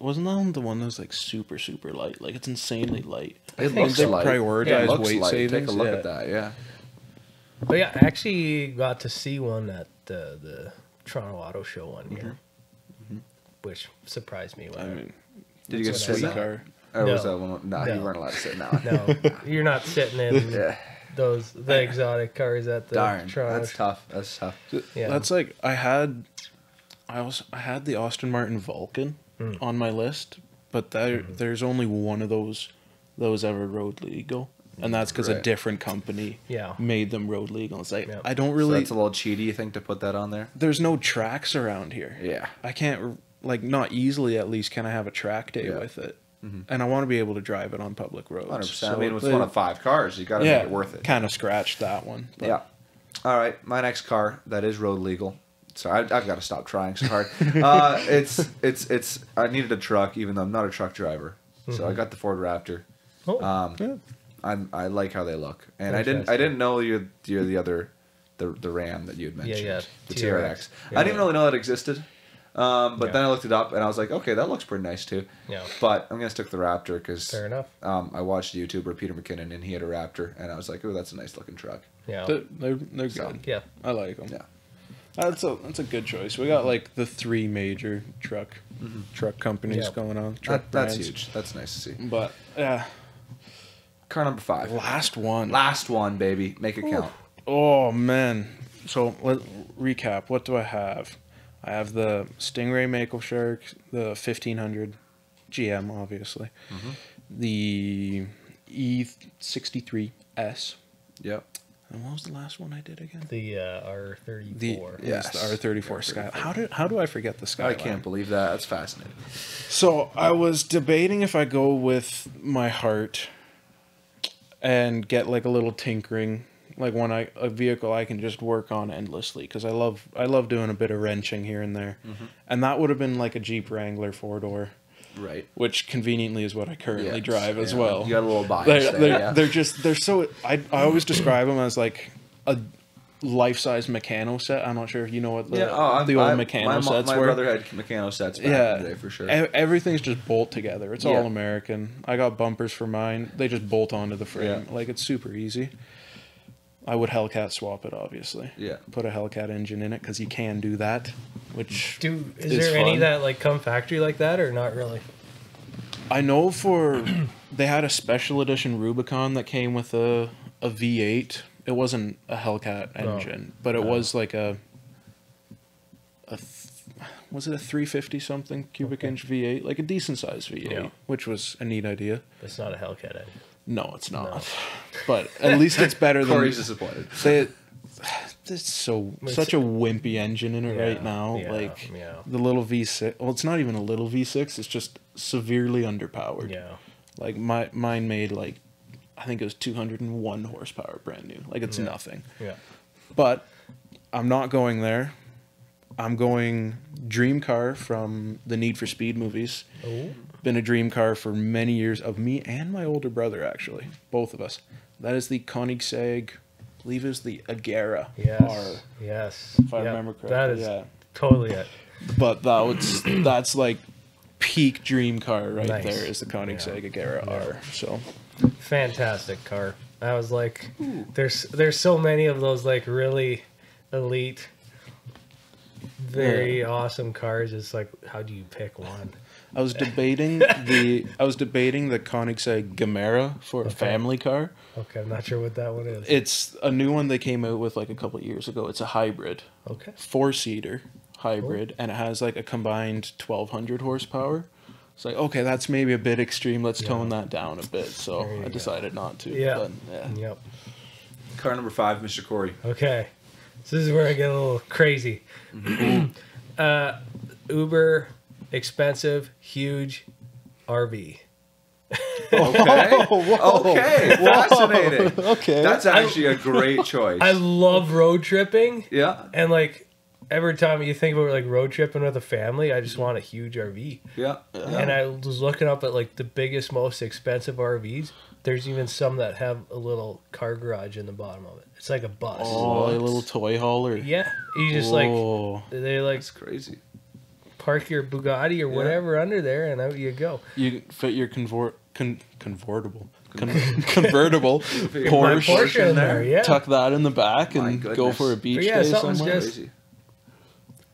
wasn't that the one that was like super light? Like it's insanely light. It think looks they light. prioritize It looks weight light. savings. Take a look Yeah. at that. Yeah. But yeah, I actually got to see one at the Toronto Auto Show one year, which surprised me. When I mean, Did you get to That's sit what in I that? car. Or was No. that one? No, No. you weren't allowed to sit now. no, you're not sitting in Yeah. the exotic cars at the Darn. Toronto. That's tough. That's tough. Yeah. That's like I had the Aston Martin Vulcan on my list, but there's only one of those ever road legal, and that's because a Right. different company Yeah. made them road legal. It's like Yeah. I don't So really. that's a little cheaty, you think, to put that on there? There's no tracks around here. Yeah. I can't like not easily at least can I have a track day Yeah. with it, and I want to be able to drive it on public roads. 100%. I So mean, it's they- one of 5 cars. You got to yeah, make it worth it. Kind of scratched that one. but- Yeah. All right. My next car that is road legal. Sorry, I've got to stop trying so hard. It's. I needed a truck, even though I'm not a truck driver. So I got the Ford Raptor. Oh, Yeah. I like how they look, and I Interesting. didn't know you're the other, the Ram that you had mentioned. yeah, The TRX. TRX. I didn't really know that existed. But Yeah. then I looked it up and I was like, okay, that looks pretty nice too. yeah. But I'm gonna stick with the Raptor because Fair enough. I watched a YouTuber Peter McKinnon and he had a Raptor and I was like, oh, that's a nice looking truck. Yeah. They're So, good. Yeah. I like them. Yeah. That's a good choice. We got like the 3 major truck companies going on. That's brands. huge. That's nice to see. But yeah, Car number 5. last one. Last one, baby. Make it count. Oh man. So let recap. What do I have? I have the Stingray Maple Shark, the 1500 GM, obviously. The E63S. Yep. And what was the last one I did again? The R34. Yes, the R34 Sky. How do I forget the Skyline? I can't believe that. That's fascinating. So I was debating if I go with my heart and get like a little tinkering, like a vehicle I can just work on endlessly, because I love doing a bit of wrenching here and there, and that would have been like a Jeep Wrangler 4-door. Right. Which conveniently is what I currently drive as well. You got a little bias there, They're so... I always describe them as like a life-size Meccano set. I'm not sure if you know what the old Meccano sets were. My brother had Meccano sets back in the day, for sure. Everything's just bolt together. It's all American. I got bumpers for mine. They just bolt onto the frame. Like, it's super easy. I would Hellcat swap it, obviously. Yeah. Put a Hellcat engine in it, because you can do that, which is there any that like come factory like that, or not really? I know they had a special edition Rubicon that came with a V8. It wasn't a Hellcat engine, but it was like was it a 350 something cubic inch V8, like a decent sized V8, which was a neat idea. It's not a Hellcat engine. No, it's not. No. But at least it's better than... Corey's disappointed. There's such a wimpy engine in it right now. The little V6... Well, it's not even a little V6. It's just severely underpowered. Yeah. Like, mine made, like, I think it was 201 horsepower brand new. Like, it's nothing. Yeah. But I'm not going there. I'm going dream car from the Need for Speed movies. Oh. Been a dream car for many years of me and my older brother, actually. Both of us. That is the Koenigsegg, I believe it was the Agera R. Yes. If I remember correctly. That is totally it. But that's like peak dream car right there is the Koenigsegg Agera R. So fantastic car. I was like, there's so many of those like really elite, very awesome cars. It's like, how do you pick one? I was debating the Koenigsegg Gamera for a family car. Okay, I'm not sure what that one is. It's a new one they came out with like a couple of years ago. It's a hybrid. Okay. 4-seater hybrid, and it has like a combined 1,200 horsepower. It's like, okay, that's maybe a bit extreme. Let's tone that down a bit. So I decided not to. Yeah. But, Yep. Car number 5, Mr. Corey. Okay. So this is where I get a little crazy. Uber expensive, huge RV. Okay. Okay. Fascinating. Okay. That's actually a great choice. I love road tripping. Yeah. And like every time you think about like road tripping with a family, I just want a huge RV. Yeah. And I was looking up at like the biggest, most expensive RVs. There's even some that have a little car garage in the bottom of it. It's like a bus. Oh, a little toy hauler. Yeah. You just like they like that's crazy. Park your Bugatti or whatever under there, and out you go. You fit your convertible Porsche in there. Yeah. Tuck that in the back and go for a beach day somewhere.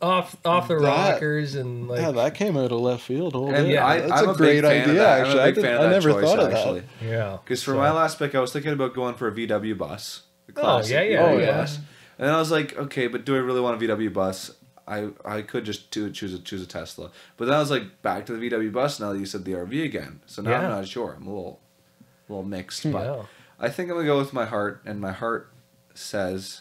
Off the rockers and like that came out of left field. That's a great idea. Actually, I never thought of that. Yeah, because for my last pick, I was thinking about going for a VW bus. Bus. And then I was like, okay, but do I really want a VW bus? I could just choose a Tesla, but then I was like, back to the VW bus. Now that you said the RV again, so now I'm not sure. I'm a little mixed, but I think I'm gonna go with my heart, and my heart says.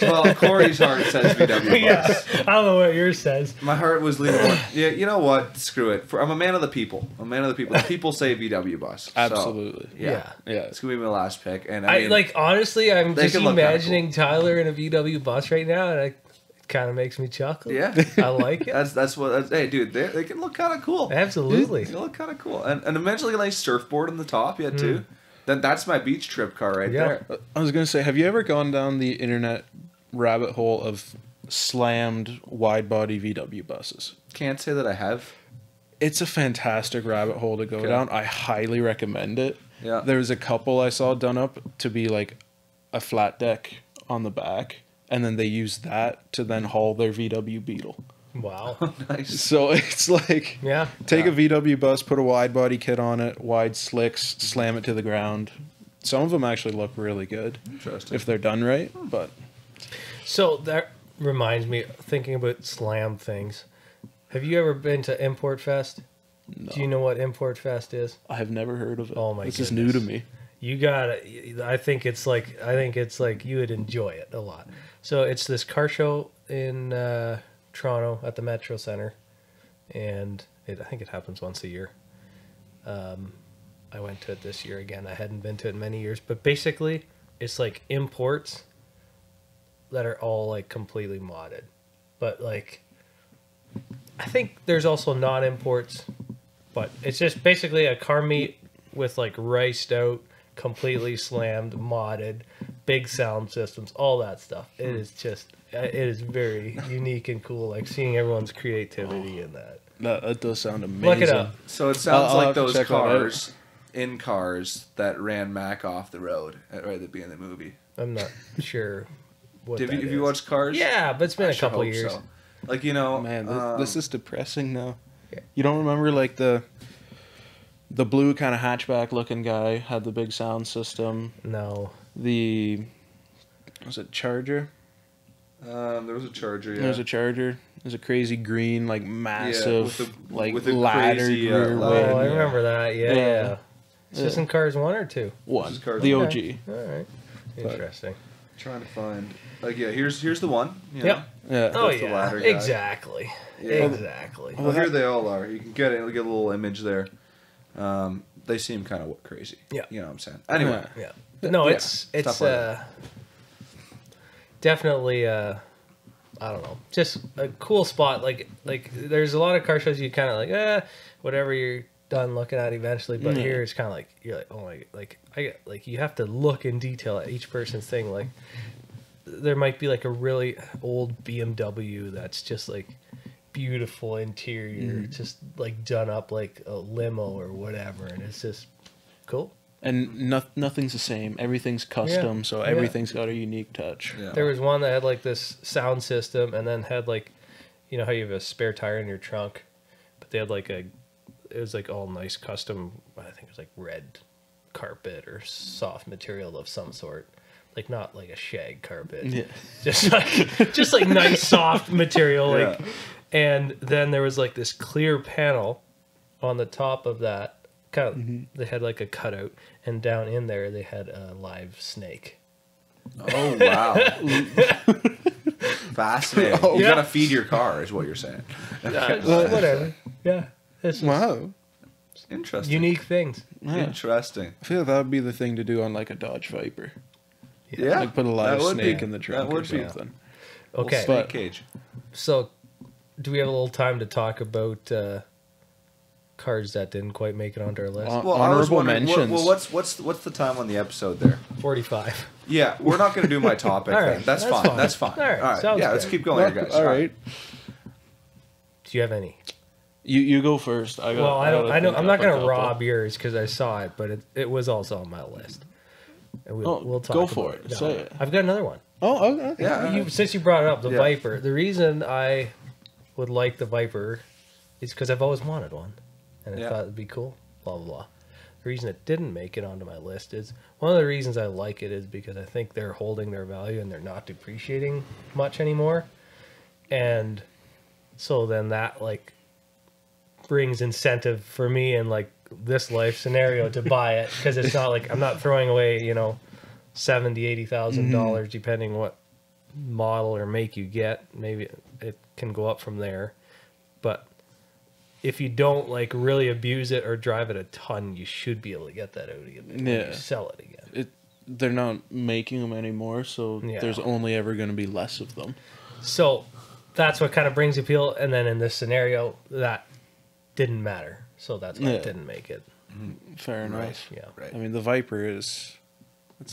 Well, Corey's heart says VW bus. I don't know what yours says. My heart was leaning. Yeah, you know what? Screw it. I'm a man of the people. The people say VW bus. Absolutely. So, yeah. It's gonna be my last pick. And I mean, like honestly, I'm just imagining Tyler in a VW bus right now, and it kind of makes me chuckle. Yeah, I like it. That's what. Hey, dude, they can look kind of cool. Absolutely, they look kind of cool, and eventually a nice surfboard on the top, too. That's my beach trip car right there. I was gonna say, have you ever gone down the internet rabbit hole of slammed wide body VW buses? Can't say that I have. It's a fantastic rabbit hole to go down. I highly recommend it. Yeah. There's a couple I saw done up to be like a flat deck on the back, and then they use that to then haul their VW Beetle. Wow. Nice. So it's like, Yeah. take a VW bus, put a wide body kit on it, wide slicks, slam it to the ground. Some of them actually look really good Interesting. if they're done right, but So that reminds me, thinking about slam things. Have you ever been to Import Fest? no, Do you know what Import Fest is? I have never heard of it. Oh my This is new to goodness. me. You gotta. I think it's like you would enjoy it a lot. So it's this car show in Toronto at the Metro Center, and I think it happens once a year. I went to it this year again. I hadn't been to it in many years, but basically, it's like imports that are all like completely modded, but like I think there's also non-imports, but it's just basically a car meet with like riced out, completely slammed, modded, big sound systems, all that stuff. It is just, it is very unique and cool. Like seeing everyone's creativity in that. That does sound amazing. Look it up. So it sounds I'll like have to those check that out. cars in cars that ran Mac off the road right at the beginning of the movie. I'm not sure what Have that you is. watched Cars? Yeah, but it's been I a sure couple hope years. so. Like, you know, Man, this is depressing now. Yeah. You don't remember like the blue kind of hatchback looking guy had the big sound system. No. Was it Charger? there was a Charger. Yeah. There's a Charger. There's a crazy green, like massive, with the laddered crazy, rear ladder. Oh, I wing. remember that. Yeah, Yeah. yeah. Is this Yeah. in Cars 1 or 2? One, Just Cars the one. OG. Okay. All right. Interesting. Trying to find. Like, yeah, here's the one. You know? Yep. Yeah. Oh, That's the yeah. ladder guy. Exactly. Yeah. Exactly. Well, here they all are. You can get it. Get a little image there. They seem kind of crazy. Yeah. You know what I'm saying. Anyway. Yeah. No, Yeah, it's stuff like that. definitely I don't know, just a cool spot. Like there's a lot of car shows you kind of like whatever, you're done looking at eventually, but Yeah. here it's kind of like you're like, oh my, like you have to look in detail at each person's thing. Like there might be like a really old BMW that's just like beautiful interior, just like done up like a limo or whatever, and it's just cool. And nothing's the same. Everything's custom, Yeah. so Yeah. everything's got a unique touch. Yeah. There was one that had like this sound system, and then had like, you know how you have a spare tire in your trunk, but they had like it was like all nice custom. I think it was like red carpet or soft material of some sort, like not like a shag carpet, Yeah. just like nice soft material. Like, Yeah. and then there was like this clear panel on the top of that. Kind of, they had like a cutout, and down in there they had a live snake. Oh wow. Fascinating. You Yeah. gotta feed your car, is what you're saying. Whatever. Yeah. It's Wow. Interesting. unique things. Yeah. Interesting. I feel like that would be the thing to do on like a Dodge Viper. Yeah. Like put a live that would snake be. in the trunk That or would be. something. Okay. Snake cage. So, do we have a little time to talk about cars that didn't quite make it onto our list? Well, Well, I was honorable wondering, mentions. what's the time on the episode there? 45. Yeah, we're not going to do my topic. All then. right, That's that's fine. fine. That's fine. All right, sounds Yeah, let's good. keep going, here, guys. All right. Do you have any? You go first. I got, Well, I don't. gotta I know. think I'm up not a going to couple. rob yours because I saw it, but it was also on my list. And we'll talk go about for it. No, Say it. I've got another one. Oh, okay. Yeah. Since you brought it up, the Yeah. Viper. The reason I would like the Viper is because I've always wanted one, and I Yeah. thought it'd be cool. Blah blah blah. The reason it didn't make it onto my list is one of the reasons I like it is because I think they're holding their value and they're not depreciating much anymore, and so then that like brings incentive for me in like this life scenario to buy it, because it's not like I'm not throwing away $70,000-$80,000 depending what model or make you get. Maybe it can go up from there, but if you don't like really abuse it or drive it a ton, you should be able to get that out again. When Yeah. you sell it again. They're not making them anymore, so Yeah. there's only ever going to be less of them. So that's what kind of brings appeal. And then in this scenario, that didn't matter, so that's why Yeah. it didn't make it. Fair enough. Yeah. Right. I mean, the Viper it's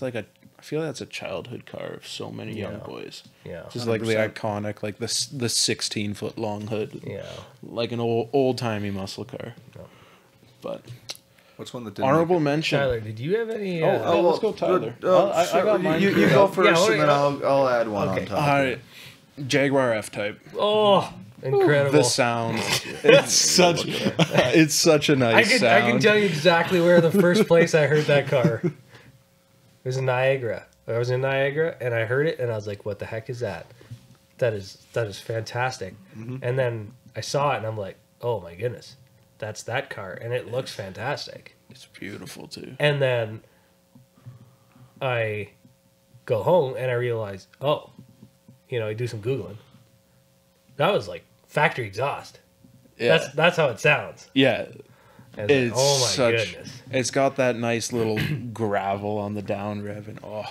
like I feel that's a childhood car of so many young Yeah. boys. Yeah. Just like the 100%. iconic, like the 16-foot long hood, Yeah. like an old timey muscle car. Yeah. But What's one that didn't? Honorable mention. Tyler, did you have any? Oh, let's go, Tyler. I got mine. You go first, Yeah, and then I'll add one on top. All right, Jaguar F-Type. Oh, incredible! The sound. It's such a nice sound. I can tell you exactly where the first place I heard that car. It was in Niagara. I was in Niagara and I heard it and I was like, "What the heck is that? That is fantastic." And then I saw it and I'm like, "Oh my goodness, that's that car," and it looks fantastic. It's beautiful too. And then I go home and I realize, oh, I do some Googling. That was like factory exhaust. Yeah. That's how it sounds. Yeah. And it's like, oh my goodness. It's got that nice little gravel on the down rev and A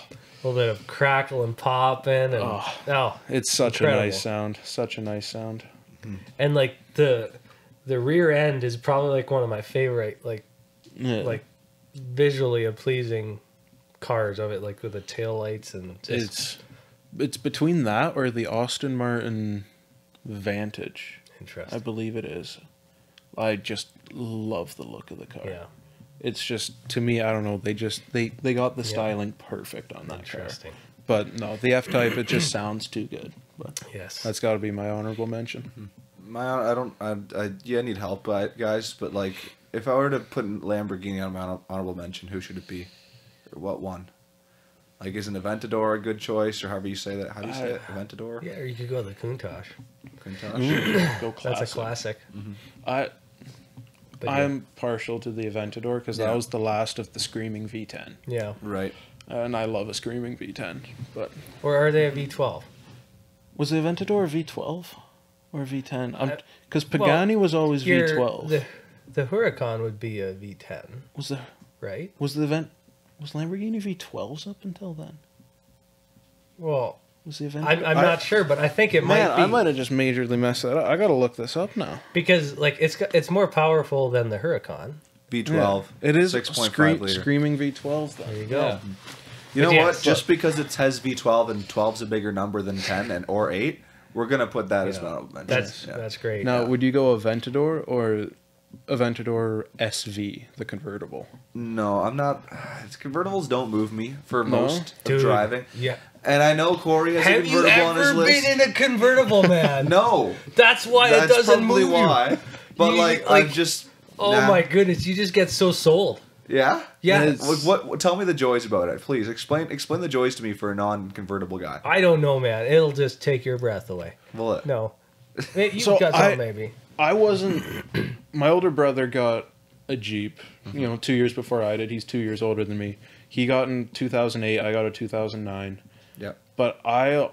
little bit of crackle and popping and it's such incredible. a nice sound. Such a nice sound. And like the rear end is probably like one of my favorite like visually a pleasing cars of it, like with the tail lights and it's between that or the Aston Martin Vantage. Interesting. I believe it is. I just love the look of the car. Yeah. It's just, to me, I don't know, they got the styling perfect on that car. Interesting. But no, the F-Type, it just sounds too good. But Yes. that's got to be my honorable mention. I need help, guys. But like, if I were to put Lamborghini on my honorable mention, who should it be? Or what one? Like, is an Aventador a good choice, or however you say that? How do you say it? Aventador? Yeah, or you could go the Countach. Countach? Go classic. That's a classic. But I'm partial to the Aventador because that was the last of the Screaming V10. yeah. Right. And I love a Screaming V10. But Or are they a V12? was the Aventador a V12 or a V10? Because Pagani was always V12. The Huracan would be a V10, right? Was Lamborghini V12s up until then? Well, Was the event? I'm not sure, but I think it might be. I might have just majorly messed that up. I gotta look this up now. Because like it's more powerful than the Huracan. V12. It is 6.5 liter. Screaming V12 though. There you go. Yeah. You know But yeah, what? so- Just because it says V12 and 12's a bigger number than 10 or 8, we're gonna put that as well. That's great. Now, would you go Aventador or Aventador SV, the convertible? No, I'm not. Convertibles don't move me for most of Dude, driving. Yeah. And I know Corey has a Have you convertible on his ever list. been in a convertible, man? No. That's why That's it doesn't probably move why. you. But You, like, like- I'm just. Oh nah. my goodness, you just get so sold. Yeah. Yeah. What? Tell me the joys about it, please. Explain the joys to me for a non-convertible guy. I don't know, man. It'll just take your breath away. Well, No. You've So got something, maybe. I wasn't. My older brother got a Jeep, 2 years before I did. He's 2 years older than me. He got in 2008. I got a 2009. Yep. But I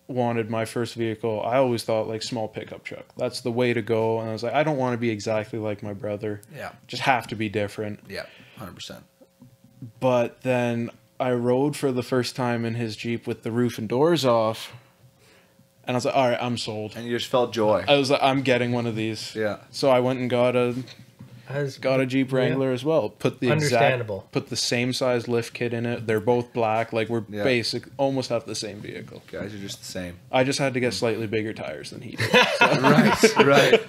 wanted my first vehicle. I always thought like small pickup truck. That's the way to go. And I was like, I don't want to be exactly like my brother. Yeah. Just have to be different. Yeah. 100%. But then I rode for the first time in his Jeep with the roof and doors off. And I was like, all right, I'm sold. And you just felt joy. I was like, I'm getting one of these. Yeah. So I went and got a Jeep Wrangler as well. Put the Understandable. put the same size lift kit in it. They're both black. Like we're almost have the same vehicle. Guys are just the same. I just had to get slightly bigger tires than he did. Right.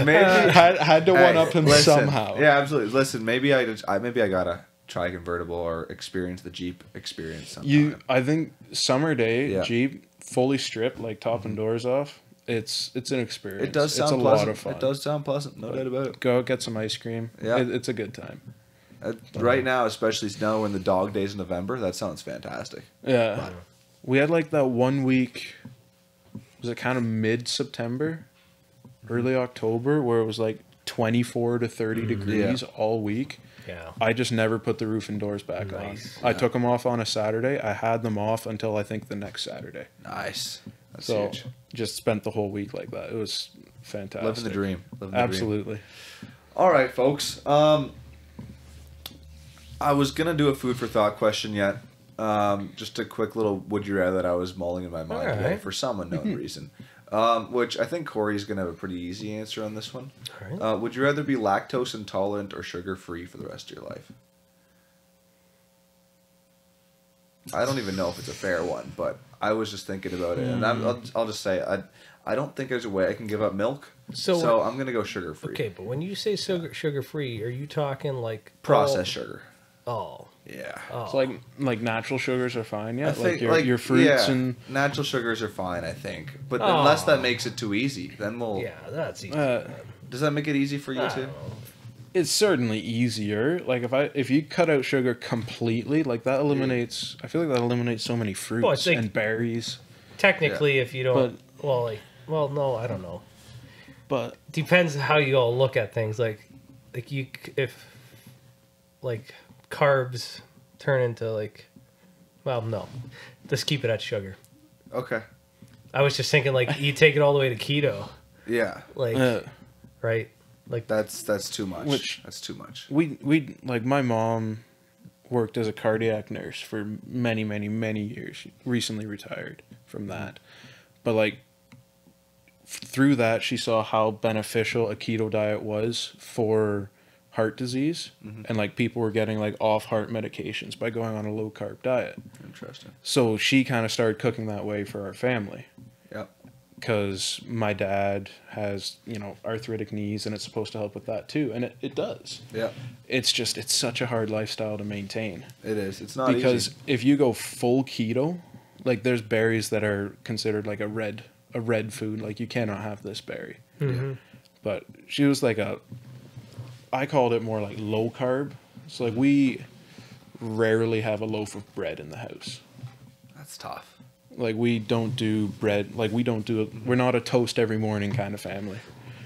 Maybe had to one up him somehow. Yeah, absolutely. Listen, maybe I gotta try a convertible or experience the Jeep experience sometime. I think summer day Yeah. Jeep fully stripped, like top and doors off. It's an experience. It does sound it's a pleasant. lot of fun. It does sound pleasant, no doubt about it. Go out, get some ice cream. Yeah. It's a good time. Right now, especially now in the dog days in November, that sounds fantastic. Yeah. We had like that 1 week, was it kind of mid-September, early October, where it was like 24 to 30 degrees all week. Yeah. I just never put the roof and doors back Nice. on. I took them off on a Saturday. I had them off until I think the next Saturday. Nice. That's So huge. just spent the whole week like that. It was fantastic. Living the dream. Living the dream. Absolutely. All right, folks. I was gonna do a food for thought question yet. Just a quick little would you rather that I was mulling in my mind All today right. for some unknown reason. Which I think Corey's gonna have a pretty easy answer on this one. All right. Would you rather be lactose intolerant or sugar free for the rest of your life? I don't even know if it's a fair one, but I was just thinking about it, and I'll just say I I don't think there's a way I can give up milk. So So I'm gonna go sugar free. Okay, but when you say sugar free, are you talking like Processed sugar. Oh, Yeah. It's like natural sugars are fine, yeah. I think, Your fruits yeah, and natural sugars are fine, I think. But unless that makes it too easy, then we'll. yeah, that's easy. Does that make it easy for you I too? don't know. it's certainly easier. Like if you cut out sugar completely, like that eliminates. I feel like that eliminates so many fruits like- and berries. Technically, if you don't, no, I don't know. But Depends how you all look at things. Like if carbs turn into no, let's keep it at sugar. Okay. I was just thinking you take it all the way to keto, Yeah. right? That's too much. That's too much. we like my mom worked as a cardiac nurse for many years. She recently retired from that, but through that she saw how beneficial a keto diet was for heart disease, and people were getting off heart medications by going on a low carb diet. Interesting. So she kind of started cooking that way for our family. Yep. Because my dad has, arthritic knees, and it's supposed to help with that too, and it does. Yep. It's such a hard lifestyle to maintain. It is. It's not Because easy. if you go full keto, there's berries that are considered a red food. You cannot have this berry. Mm-hmm. But she was I called it more low carb. So we rarely have a loaf of bread in the house. That's tough. We don't do bread. We're not a toast every morning kind of family.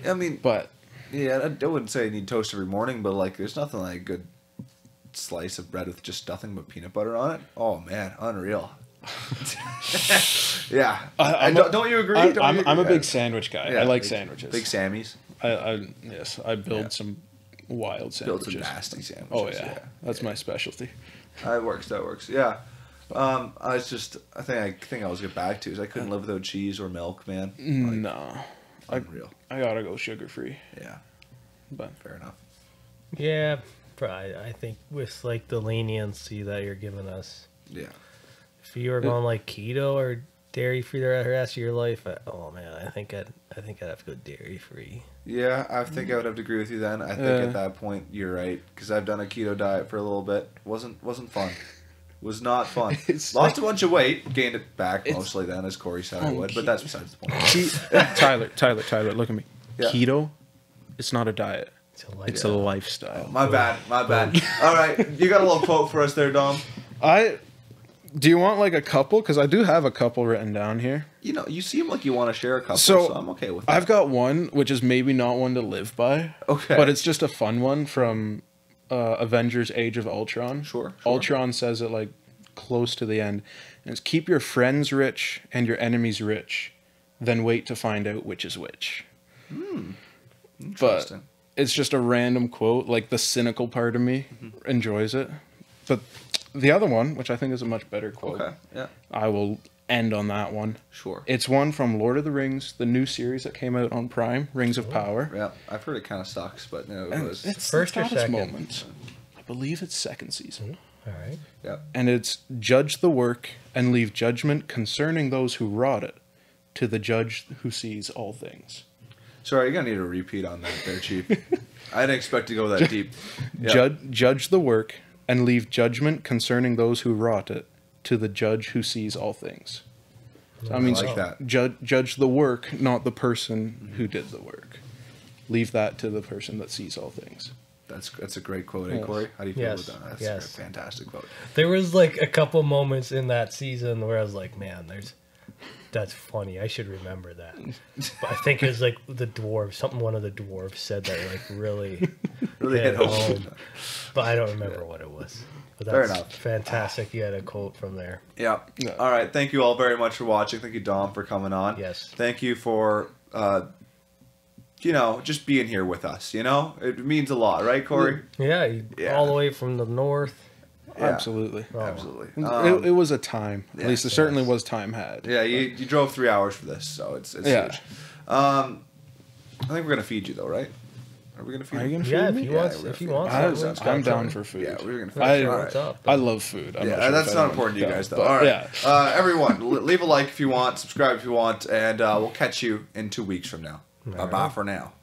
I mean, But yeah, I wouldn't say I need toast every morning, but there's nothing like a good slice of bread with just nothing but peanut butter on it. Oh man, unreal. Yeah. Don't you agree? I'm a big sandwich guy. Yeah, I like big, sandwiches. Big Sammys. Yes, I build some wild sandwiches. Build some nasty sandwiches. Oh yeah, that's my specialty. That works. Yeah. I think I was get back to is I couldn't live without cheese or milk, man. No, Unreal. I gotta go sugar free. Yeah. But Fair enough. Yeah, I think with the leniency that you're giving us, Yeah. if you were going keto or dairy free the rest of your life, I think I'd have to go dairy free. Yeah, I think I would have to agree with you then. I think at that point you're right because I've done a keto diet for a little bit. Wasn't fun. Was not fun. Lost a bunch of weight, gained it back mostly then, as Corey said I would, but that's besides the point. Tyler, look at me. Yeah. Keto, it's not a diet. It's a Yeah. lifestyle. My bad. All right, you got a little quote for us there, Dom? Do you want a couple? Because I do have a couple written down here. You seem like you want to share a couple, so I'm okay with that. I've got one, which is maybe not one to live by. Okay. But it's just a fun one from Avengers Age of Ultron. Sure. Ultron says it close to the end. And it's keep your friends rich and your enemies rich, then wait to find out which is which. But Interesting. it's just a random quote. The cynical part of me enjoys it. But the other one, which I think is a much better quote, Okay. Yeah. I will end on that one. Sure. It's one from Lord of the Rings, the new series that came out on Prime, Rings of Power. Yeah, I've heard it kind of sucks, but no, it And was. it's First the or proudest second? moment. I believe it's second season. All right. Yeah. And it's judge the work and leave judgment concerning those who wrought it to the judge who sees all things. Sorry, you're gonna need a repeat on that, there, Chief. I didn't expect to go that deep. Yeah. Judge the work and leave judgment concerning those who wrought it to the judge who sees all things. So that means like that. Judge the work, not the person who did the work. Leave that to the person that sees all things. That's a great quote, eh, Yes. Corey? How do you feel Yes. about that? That's Yes. a fantastic quote. There was a couple moments in that season where I was like, man, that's funny. I should remember that. But I think it was the dwarves. One of the dwarves said that really Really hit hit home. home. But I don't remember what it was. But Fair that's enough. fantastic. You had a quote from there. Yeah. Yeah. All right. Thank you all very much for watching. Thank you, Dom, for coming on. Yes. Thank you for, just being here with us. It means a lot, right, Corey? Yeah, Yeah. all the way from the north. Yeah. Absolutely. Oh. Absolutely. It was a time. At least there yes, certainly yes. was time had. Yeah, you drove 3 hours for this, so it's Yeah. huge. I think we're gonna feed you though, right? Are we gonna feed Are you him? gonna Yeah, feed if me? you Yeah, want, we're if you gonna want, feed him. something, I'm down something. for food. Yeah, we're gonna Not feed sure him. what's up, I but- love food. I'm Yeah, not sure that's if not anyone important to you does, guys, though. but All right, Yeah. everyone, leave a like if you want, subscribe if you want, and we'll catch you in 2 weeks from now. Bye bye for now.